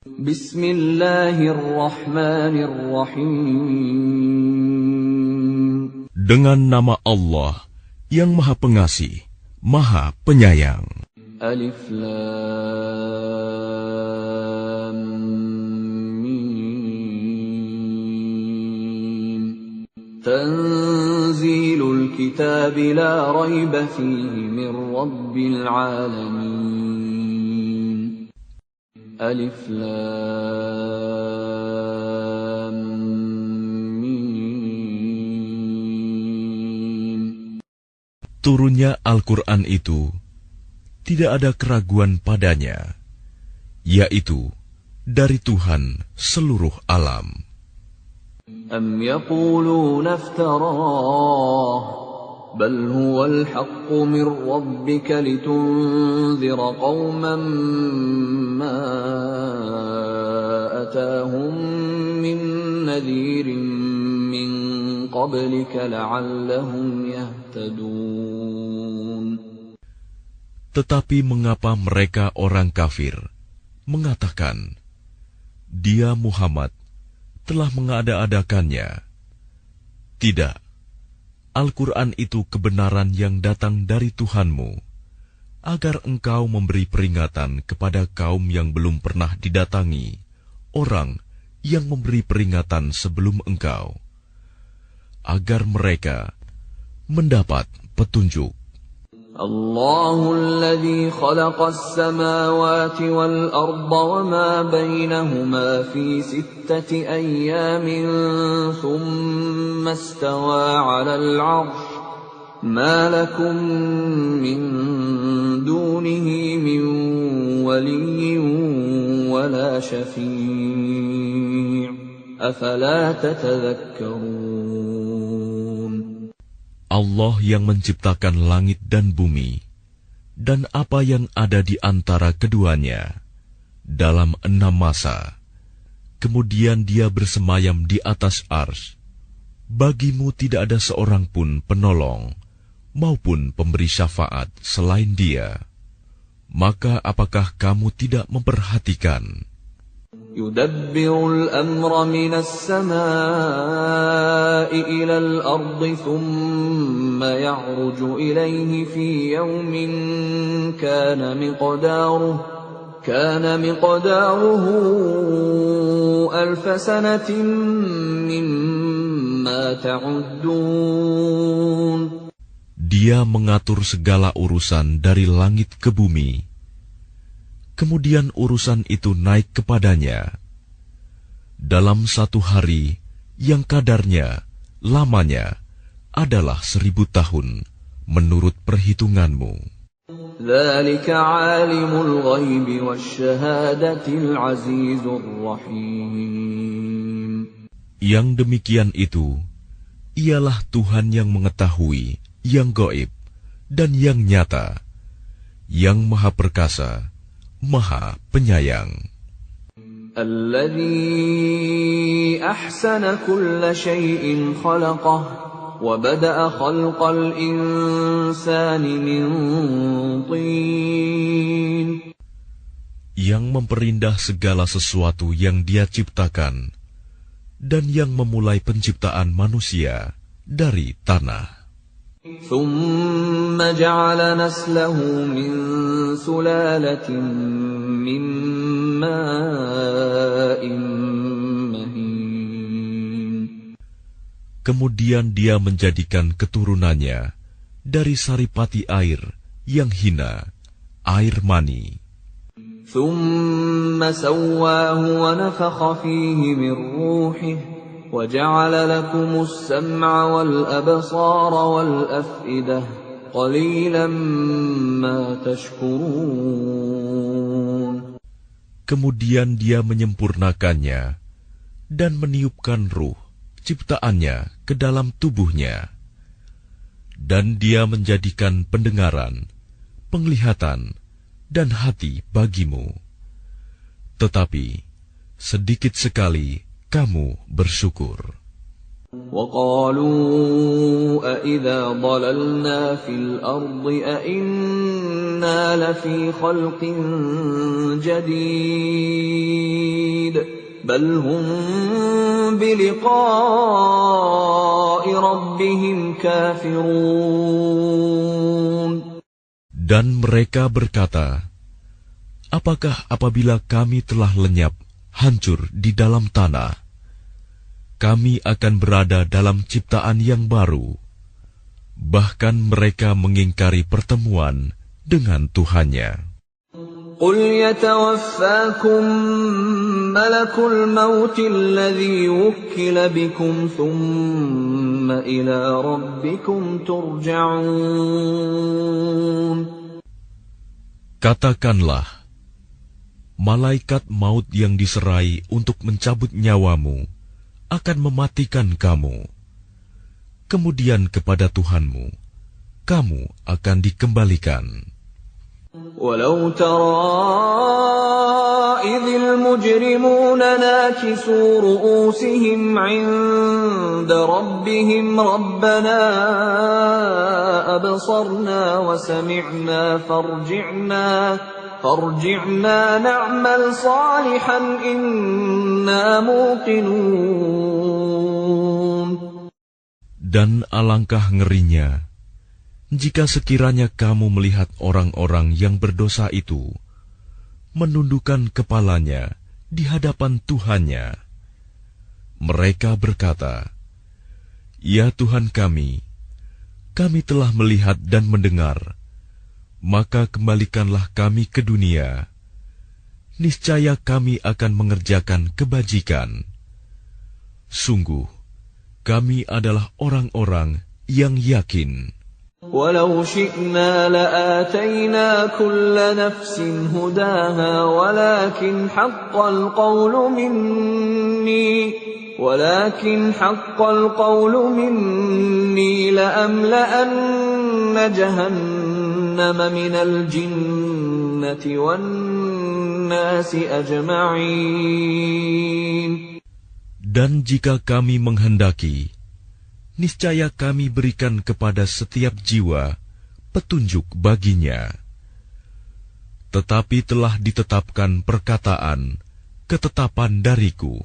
Bismillahirrahmanirrahim. Dengan nama Allah yang Maha Pengasih, Maha Penyayang. Alif Lam Mim. Tanzilul kitab la rayba fihi min rabbil alamin. Alif Lam Mim. Turunnya Al-Quran itu tidak ada keraguan padanya, yaitu dari Tuhan seluruh alam. Am yaquluna iftarah, bal huwal haqqu min rabbika litunzira qauman ma atahum min nadhirin min qablika la'allahum yahtadun. Tetapi mengapa mereka orang kafir mengatakan, Dia Muhammad telah mengada-adakannya? Tidak, Al-Quran itu kebenaran yang datang dari Tuhanmu, agar engkau memberi peringatan kepada kaum yang belum pernah didatangi, orang yang memberi peringatan sebelum engkau, agar mereka mendapat petunjuk. Allahu alladhi khalaqas samawati wal arda wa ma bainahuma fi sittati ayyamin thumma istawa 'alal 'arsy ma lakum min dunihi min waliyyin wa la syafi' afala tatadhakkarun. Allah yang menciptakan langit dan bumi, dan apa yang ada di antara keduanya, dalam 6 masa. Kemudian Dia bersemayam di atas arsy. Bagimu tidak ada seorang pun penolong, maupun pemberi syafaat selain Dia. Maka apakah kamu tidak memperhatikan? Yudabbirul amra minas samaa'i ilal ardi thumma ya'ruju ilayhi fi yawmin kana miqdaruhu alfa sanatin mimma ta'uddun. Dia mengatur segala urusan dari langit ke bumi. Kemudian urusan itu naik kepadanya dalam 1 hari yang kadarnya, lamanya adalah 1000 tahun menurut perhitunganmu. Dzalika 'alimul ghaibi wasyahadatil 'azizur rahim. Yang demikian itu ialah Tuhan yang mengetahui yang gaib dan yang nyata, yang Maha Perkasa, Maha Penyayang. Alladzi ahsana kulla syai'in khalaqah wa bada'a khalqal insani min tin. Yang memperindah segala sesuatu yang Dia ciptakan, dan yang memulai penciptaan manusia dari tanah. ثُمَّ جَعَلَ نَسْلَهُ مِنْ سُلَالَةٍ مِّن مَّاءٍ مَّهِينٍ. Kemudian Dia menjadikan keturunannya dari saripati air yang hina, air mani. ثُمَّ سَوَّاهُ وَنَفَخَ فِيهِ مِنْ رُوحِهِ وَجَعَلَ لَكُمُ السَّمْعَ وَالْأَبْصَارَ وَالْأَفْئِدَةَ قَلِيلًا مَا تَشْكُرُونَ. Kemudian Dia menyempurnakannya dan meniupkan ruh ciptaannya ke dalam tubuhnya, dan Dia menjadikan pendengaran, penglihatan, dan hati bagimu. Tetapi sedikit sekali kamu bersyukur. وَقَالُوا أَإِذَا ضَلَلْنَا فِي الْأَرْضِ أَإِنَّا لَفِي خَلْقٍ جَدِيدٍ بل هم بلقاء ربهم كافرون. Dan mereka berkata, apakah apabila kami telah lenyap, hancur di dalam tanah, kami akan berada dalam ciptaan yang baru? Bahkan mereka mengingkari pertemuan dengan Tuhannya. قل يتوفاكم ملك الموت الذي وكل بكم ثم إلى ربكم ترجعون. Katakanlah, malaikat maut yang diserai untuk mencabut nyawamu akan mematikan kamu. Kemudian kepada Tuhanmu, kamu akan dikembalikan. ولو ترى إذ المجرمون ناكسوا رؤوسهم عند ربهم ربنا أبصرنا وسمعنا فارجعنا نعمل صالحا إنا موقنون. Dan alangkah ngerinya jika sekiranya kamu melihat orang-orang yang berdosa itu menundukkan kepalanya di hadapan Tuhannya. Mereka berkata, "Ya Tuhan kami telah melihat dan mendengar, maka kembalikanlah kami ke dunia. Niscaya kami akan mengerjakan kebajikan. Sungguh, kami adalah orang-orang yang yakin." ولو شئنا لآتينا كل نفس هداها ولكن حق القول مني لأملأن جهنم من الجنة والناس أجمعين. Dan jika kami menghendaki, niscaya kami berikan kepada setiap jiwa petunjuk baginya. Tetapi telah ditetapkan ketetapan dariku.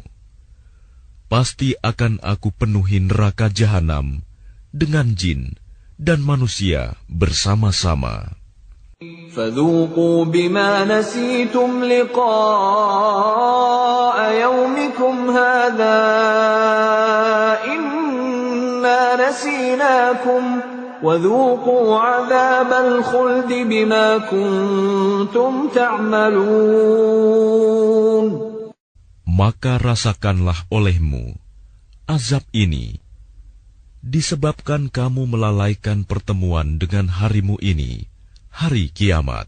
Pasti akan aku penuhi neraka jahanam dengan jin dan manusia bersama-sama. فذوقوا بما نسيتم لقاء يومكم هذا نسيناكم وذوقوا عذاب الخلد بما كنتم تعملون. Maka rasakanlah olehmu azab ini disebabkan kamu melalaikan pertemuan dengan harimu ini, hari kiamat.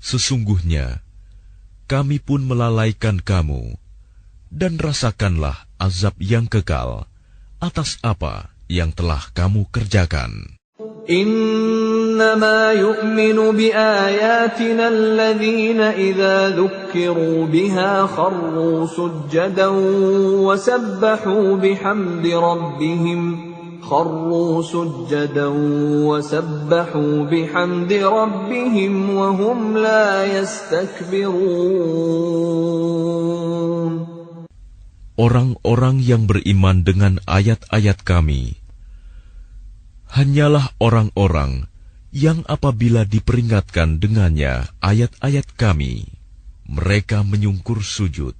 Sesungguhnya kami pun melalaikan kamu, dan rasakanlah azab yang kekal atas apa yang telah kamu kerjakan. إنما يؤمن بآياتنا الذين إذا ذكروا بها خروا سجدا وسبحوا بحمد ربهم وهم لا يستكبرون. Orang-orang yang beriman dengan ayat-ayat kami hanyalah orang-orang yang apabila diperingatkan dengannya ayat-ayat kami, mereka menyungkur sujud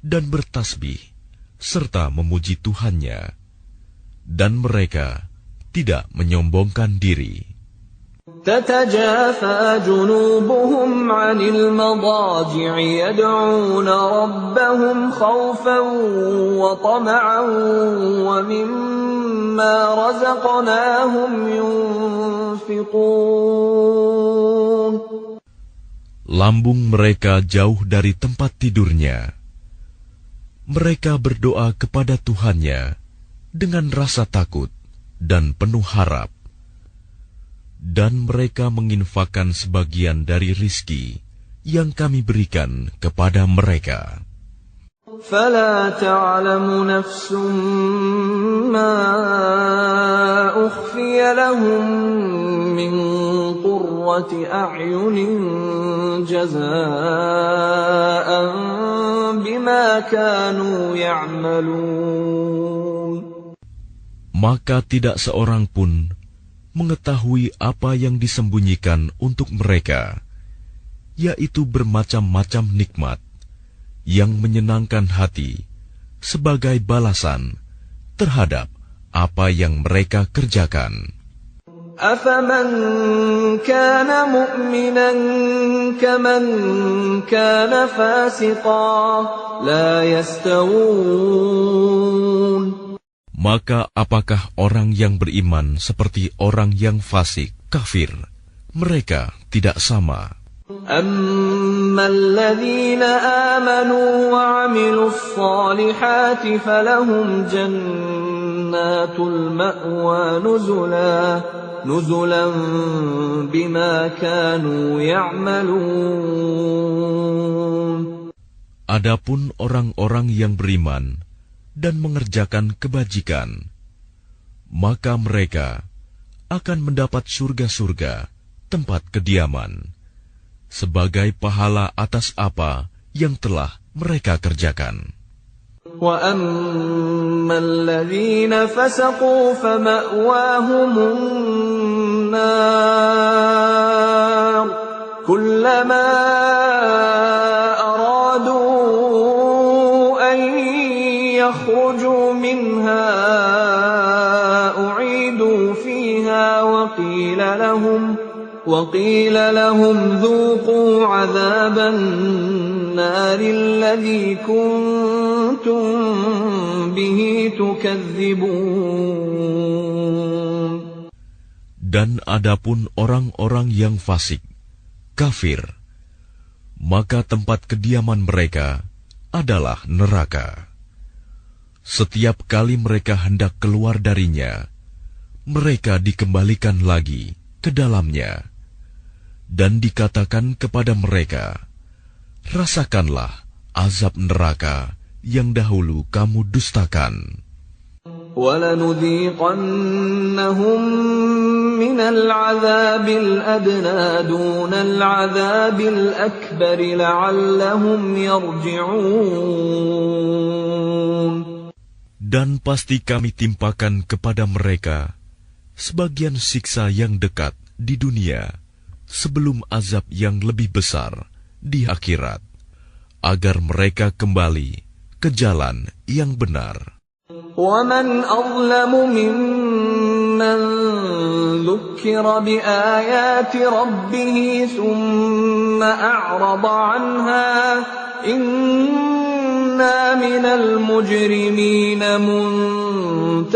dan bertasbih serta memuji Tuhannya, dan mereka tidak menyombongkan diri. تتجافى جنوبهم عن المضاجع يدعون ربهم خوفا وطمعا ومما رزقناهم ينفقون. Lambung mereka jauh dari tempat tidurnya. Mereka berdoa kepada Tuhannya dengan rasa takut dan penuh harap. Dan mereka menginfakkan sebagian dari rizki yang kami berikan kepada mereka. فَلَا تَعْلَمُ نَفْسٌ مَّا أُخْفِيَ لَهُم مِّن قُرَّةِ أَعْيُنٍ جَزَاءً بما كانوا يعملون. Maka tidak seorang pun mengetahui apa yang disembunyikan untuk mereka, yaitu bermacam-macam nikmat yang menyenangkan hati sebagai balasan terhadap apa yang mereka kerjakan. أَفَمَنْ كَانَ مُؤْمِنًا كَمَنْ كَانَ فَاسِقًا لَا يَسْتَوُونَ. Maka apakah orang yang beriman seperti orang yang fasik, kafir? Mereka tidak sama. أَمَّا الَّذِينَ آمَنُوا وَعَمِلُوا الصَّالِحَاتِ فَلَهُمْ جَنَّاتُ الْمَأْوَى نُزُلًا بِمَا كَانُوا يَعْمَلُونَ. Adapun orang-orang yang beriman dan mengerjakan kebajikan, maka mereka akan mendapat surga-surga tempat kediaman sebagai pahala atas apa yang telah mereka kerjakan. وَأَمَّا الَّذِينَ فَسَقُوا فَمَأْوَاهُمُ النَّارُ كُلَّمَا يخرجوا منها أعيدوا فيها وقيل لهم ذوقوا عذاب النار الذي كنتم به تكذبون. Dan adapun orang-orang yang fasik, kafir, maka tempat kediaman mereka adalah neraka. Setiap kali mereka hendak keluar darinya, mereka dikembalikan lagi ke dalamnya, dan dikatakan kepada mereka, rasakanlah azab neraka yang dahulu kamu dustakan. وَلَنُذِيقَنَّهُمْ مِنَ الْعَذَابِ الْأَدْنَى دُونَ الْعَذَابِ الْأَكْبَرِ لَعَلَّهُمْ يَرْجِعُونَ. Dan pasti kami timpakan kepada mereka sebagian siksa yang dekat di dunia sebelum azab yang lebih besar di akhirat, agar mereka kembali ke jalan yang benar. وَمَنْ أَظْلَمُ مِمَّنْ ذُكِّرَ بِآيَاتِ رَبِّهِ ثُمَّ أَعْرَضَ عَنْهَا إِنَّا مِنَ الْمُجْرِمِينَ مُنْتَقِمُونَ.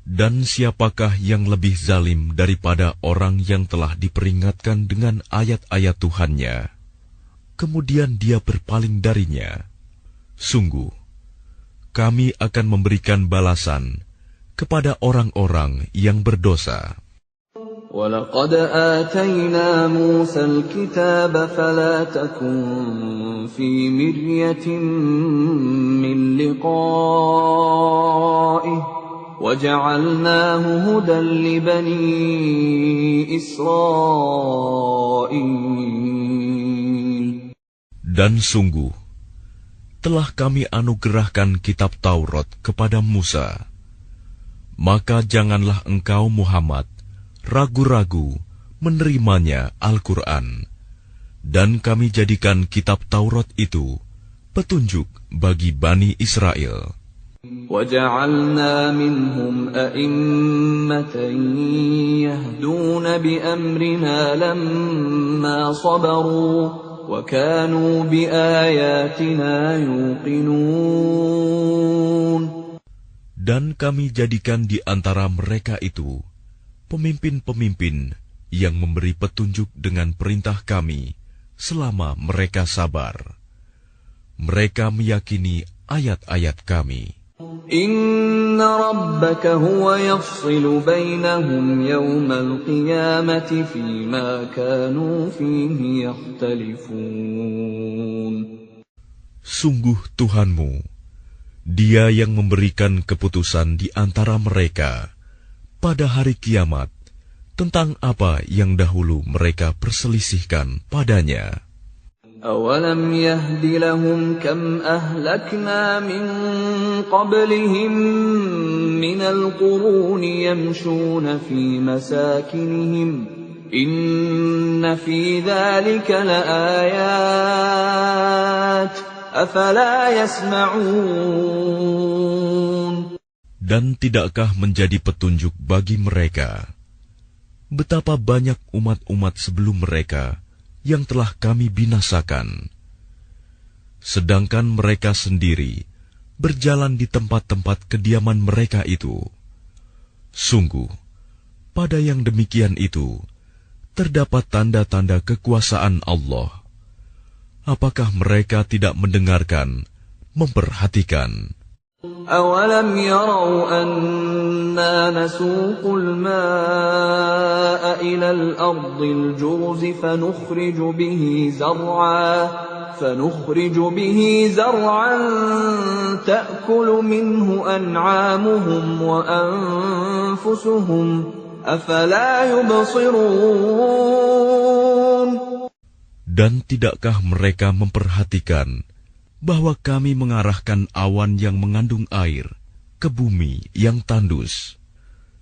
Dan siapakah yang lebih zalim daripada orang yang telah diperingatkan dengan ayat-ayat Tuhannya, kemudian dia berpaling darinya? Sungguh, kami akan memberikan balasan kepada orang-orang yang berdosa. وَلَقَدْ آتَيْنَا مُوسَى الْكِتَابَ فَلَا تَكُنْ فِي مِرْيَةٍ مِّن لِقَائِهِ وَجَعَلْنَاهُ هُدًى لِبَنِي إِسْرَائِيلَ. Dan sungguh, telah kami anugerahkan kitab Taurat kepada Musa. Maka janganlah engkau Muhammad ragu-ragu menerimanya Al-Quran. Dan kami jadikan kitab Taurat itu petunjuk bagi Bani Israel. وَجَعَلْنَا مِنْهُمْ أَئِمَّةً يَهْدُونَ بِأَمْرِنَا لَمَّا صَبَرُوا وَكَانُوا بِآيَاتِنَا يُوقِنُونَ. Dan kami jadikan di antara mereka itu pemimpin-pemimpin yang memberi petunjuk dengan perintah kami selama mereka sabar. Mereka meyakini ayat-ayat kami. إِنَّ رَبَّكَ هُوَ يَفْصِلُ بَيْنَهُمْ يَوْمَ الْقِيَامَةِ فِيمَا كَانُوا فِيهِ يَخْتَلِفُونَ. Sungguh Tuhanmu, Dia yang memberikan keputusan di antara mereka pada hari kiamat tentang apa yang dahulu mereka perselisihkan padanya. أَوَلَمْ يَهْدِ لَهُمْ كَمْ أَهْلَكْنَا مِنْ قَبْلِهِمْ مِنَ الْقُرُونِ يَمْشُونَ فِي مَسَاكِنِهِمْ إِنَّ فِي ذَلِكَ لَآيَاتٍ أَفَلَا يَسْمَعُونَ. Dan tidakkah menjadi petunjuk bagi mereka betapa banyak umat-umat sebelum mereka yang telah kami binasakan, sedangkan mereka sendiri berjalan di tempat-tempat kediaman mereka itu. Sungguh, pada yang demikian itu terdapat tanda-tanda kekuasaan Allah. Apakah mereka tidak mendengarkan, memperhatikan? أَوَلَمْ يَرَوْا أَنَّا نَسُوقُ الْمَاءَ إِلَى الْأَرْضِ الْجُرُزِ فَنُخْرِجُ بِهِ زَرْعًا تَأْكُلُ مِنْهُ أَنْعَامُهُمْ وَأَنْفُسُهُمْ أَفَلَا يُبْصِرُونَ. Dan tidakkah mereka memperhatikan bahwa kami mengarahkan awan yang mengandung air ke bumi yang tandus,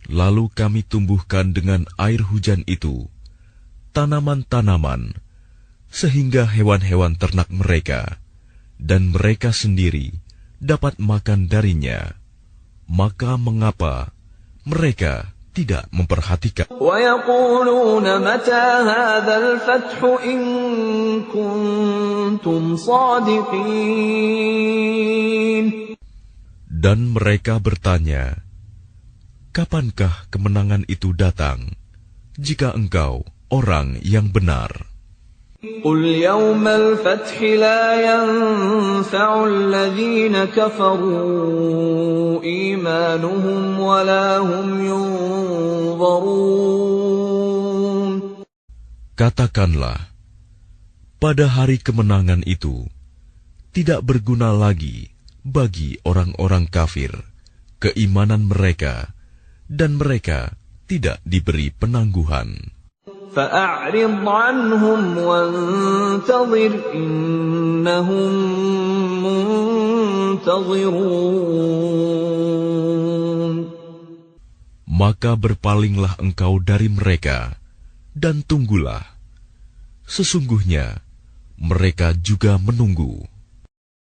lalu kami tumbuhkan dengan air hujan itu tanaman-tanaman, sehingga hewan-hewan ternak mereka dan mereka sendiri dapat makan darinya. Maka mengapa mereka tidak memperhatikan? وَيَقُولُونَ مَتَى هَذَا الْفَتْحُ إِن كُنتُمْ صَادِقِينَ. Dan mereka bertanya, kapankah kemenangan itu datang, jika engkau orang yang benar? قُلْ يَوْمَ الْفَتْحِ لَا يَنفَعُ الَّذِينَ كَفَرُوا إِيمَانُهُمْ وَلَا هُمْ يُنظَرُونَ. Katakanlah, pada hari kemenangan itu tidak berguna lagi bagi orang-orang kafir keimanan mereka, dan mereka tidak diberi penangguhan. فَأَعْرِضْ عَنْهُمْ وَانْتَظِرْ إِنَّهُمْ مُنْتَظِرُونَ. Maka berpalinglah engkau dari mereka, dan tunggulah. Sesungguhnya mereka juga menunggu.